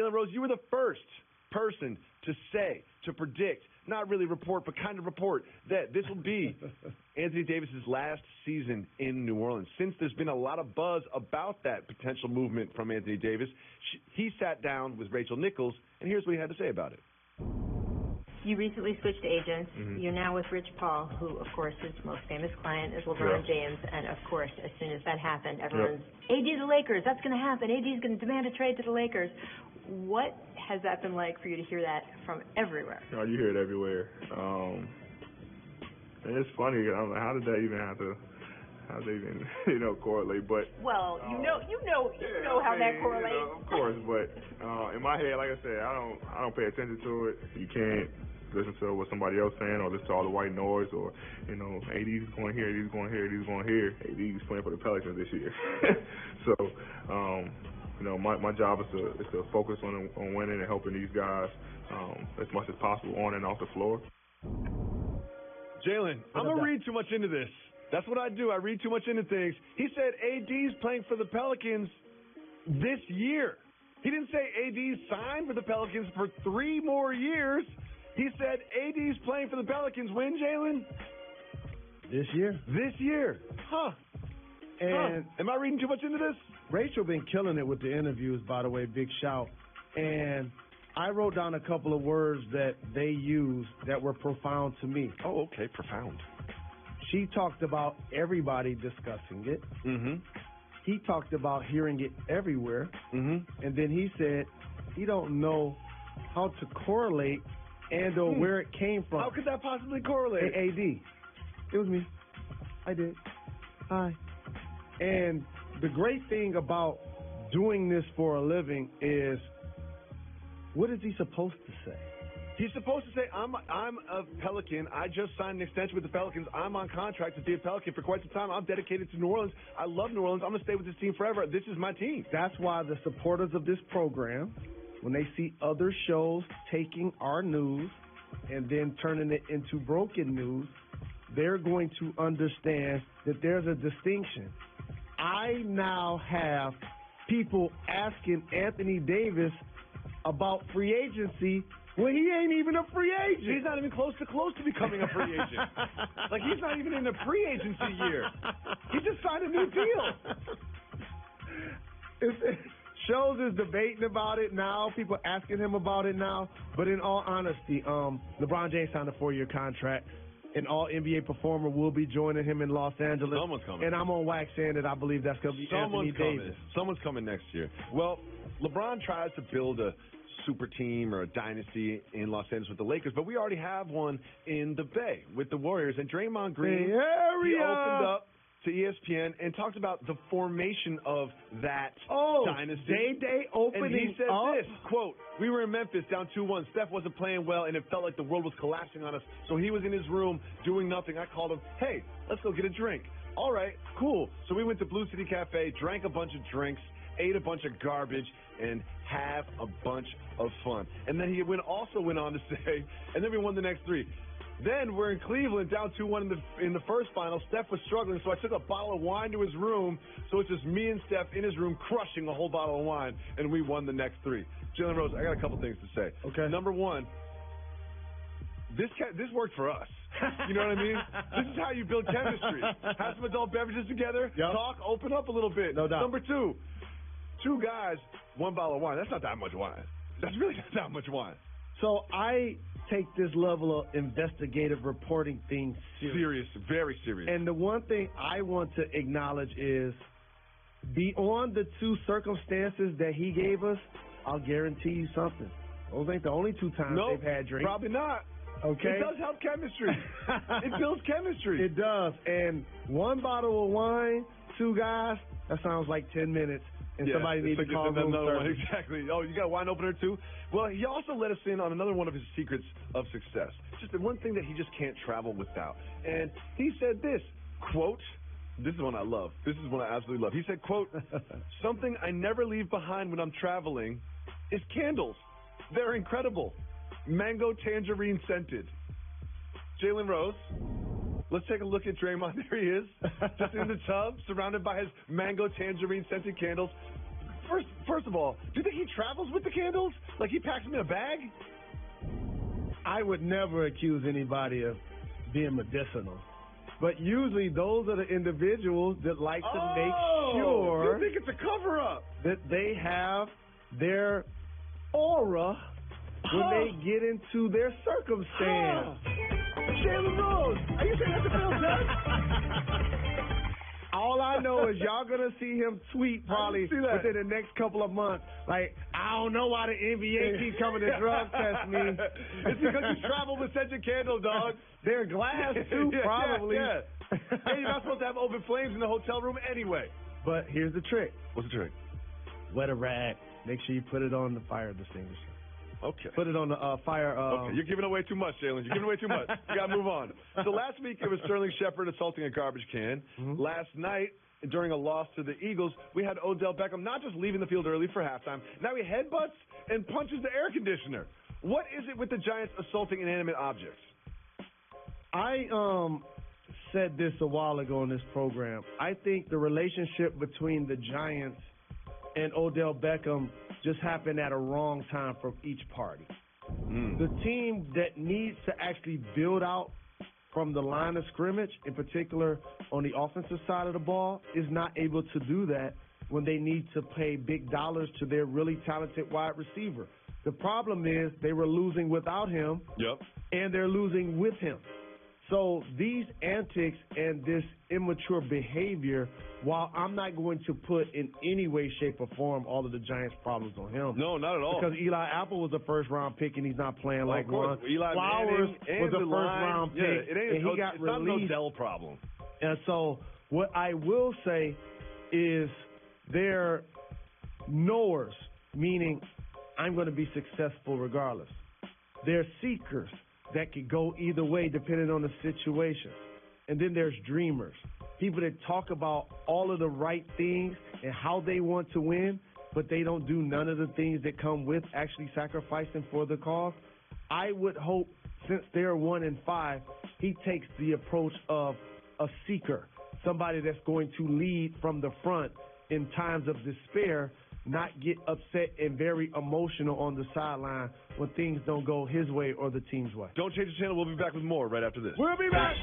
Jalen Rose, you were the first person to say, to predict, not really report, but kind of report, that this will be Anthony Davis's last season in New Orleans. Since there's been a lot of buzz about that potential movement from Anthony Davis, he sat down with Rachel Nichols, and here's what he had to say about it. You recently switched agents. Mm-hmm. You're now with Rich Paul, who, of course, his most famous client is LeBron James. And, of course, as soon as that happened, everyone's, AD to the Lakers, that's going to happen. AD's going to demand a trade to the Lakers. What has that been like for you to hear that from everywhere? You hear it everywhere. And it's funny. I'm like, how did that even correlate? But you know how that correlates. Of course, but in my head, like I said, I don't pay attention to it. You can't listen to what somebody else saying or listen to all the white noise or AD's going here, AD's going here, AD's going here. AD's playing for the Pelicans this year. So my job is to focus on winning and helping these guys as much as possible on and off the floor. Jalen, I'm going to read too much into this. That's what I do. I read too much into things. He said AD's playing for the Pelicans this year. He didn't say AD's signed for the Pelicans for 3 more years. He said AD's playing for the Pelicans. When, Jalen? This year. This year. Huh. And am I reading too much into this? Rachel been killing it with the interviews, by the way, big shout. And I wrote down a couple of words that they used that were profound to me. Oh, okay, profound. She talked about everybody discussing it. Mm-hmm. He talked about hearing it everywhere. Mm-hmm. And then he said he don't know how to correlate and or where it came from. How could that possibly correlate? AD. It was me. I did. Hi. And the great thing about doing this for a living is, what is he supposed to say? He's supposed to say, I'm a Pelican. I just signed an extension with the Pelicans. I'm on contract to be a Pelican for quite some time. I'm dedicated to New Orleans. I love New Orleans. I'm going to stay with this team forever. This is my team. That's why the supporters of this program, when they see other shows taking our news and then turning it into broken news, they're going to understand that there's a distinction. I now have people asking Anthony Davis about free agency when he ain't even a free agent. He's not even close to becoming a free agent. Like, he's not even in the free agency year. He just signed a new deal. Shows is debating about it now. People asking him about it now. But in all honesty, LeBron James signed a 4-year contract. An all-NBA performer will be joining him in Los Angeles. Someone's coming. And I'm on wax saying that I believe that's going to be Anthony Davis. Someone's coming next year. Well, LeBron tries to build a super team or a dynasty in Los Angeles with the Lakers, but we already have one in the Bay with the Warriors. And Draymond Green, he opened up to ESPN and talked about the formation of that dynasty. Day opening. And he said this, quote, "We were in Memphis down 2-1. Steph wasn't playing well, and it felt like the world was collapsing on us. So he was in his room doing nothing. I called him, hey, let's go get a drink. All right, cool. So we went to Blue City Cafe, drank a bunch of drinks, ate a bunch of garbage, and have a bunch of fun." And then he also went on to say, and then we won the next 3. Then we're in Cleveland, down 2-1 in the first final. Steph was struggling, so I took a bottle of wine to his room. So it's just me and Steph in his room crushing a whole bottle of wine, and we won the next 3. Jalen Rose, I got a couple things to say. Okay. Number one, this worked for us. You know what I mean? This is how you build chemistry. Have some adult beverages together, talk, open up a little bit. No doubt. Number 2, 2 guys, 1 bottle of wine. That's not that much wine. That's really not that much wine. So I take this level of investigative reporting thing serious. Very serious. And the one thing I want to acknowledge is, beyond the 2 circumstances that he gave us, I'll guarantee you something. Those ain't the only 2 times they've had drinks. Probably not. Okay. It does help chemistry. It builds chemistry. It does. And 1 bottle of wine, 2 guys, that sounds like 10 minutes. And somebody needs to call room service. Exactly. Oh, you got a wine opener too? Well, he also let us in on another one of his secrets of success. Just the one thing that he just can't travel without. And he said this, quote, this is one I love. This is one I absolutely love. He said, quote, "Something I never leave behind when I'm traveling is candles. They're incredible. Mango tangerine scented." Jalen Rose, let's take a look at Draymond. There he is, just in the tub, surrounded by his mango tangerine scented candles. First of all, do you think he travels with the candles? Like he packs them in a bag? I would never accuse anybody of being medicinal. But usually those are the individuals that like to make sure you think it's a cover-up. that they have their aura when they get into their circumstance. Jalen Rose, are you saying that's a Bill Judge? All I know is y'all gonna see him tweet probably within the next couple of months. Like, I don't know why the NBA keeps coming to drug test me. It's because you travel with scented candles, dog. They're glass too, probably. Yeah. Hey, you're not supposed to have open flames in the hotel room anyway. But here's the trick. What's the trick? Wet a rag. Make sure you put it on the fire extinguisher. Okay. Put it on the fire. Okay, you're giving away too much, Jalen. You're giving away too much. You got to move on. So last week it was Sterling Shepard assaulting a garbage can. Mm-hmm. Last night, during a loss to the Eagles, we had Odell Beckham not just leaving the field early for halftime. Now he headbutts and punches the air conditioner. What is it with the Giants assaulting inanimate objects? I said this a while ago in this program. I think the relationship between the Giants and Odell Beckham just happened at a wrong time for each party. The team that needs to actually build out from the line of scrimmage, in particular on the offensive side of the ball, is not able to do that when they need to pay big dollars to their really talented wide receiver. The problem is they were losing without him, and they're losing with him. So these antics and this immature behavior, while I'm not going to put in any way, shape, or form all of the Giants' problems on him. No, not at all. Because Eli Apple was a first-round pick, and he's not playing like one. Eli Flowers Manning was a first-round pick, and he got it's released. Not an Odell problem. And so what I will say is they're knowers, meaning I'm going to be successful regardless. They're seekers that could go either way depending on the situation. And then there's dreamers, people that talk about all of the right things and how they want to win, but they don't do none of the things that come with actually sacrificing for the cause. I would hope, since they're 1-5, he takes the approach of a seeker, somebody that's going to lead from the front in times of despair, not get upset and very emotional on the sideline when things don't go his way or the team's way. Don't change the channel. We'll be back with more right after this. We'll be back.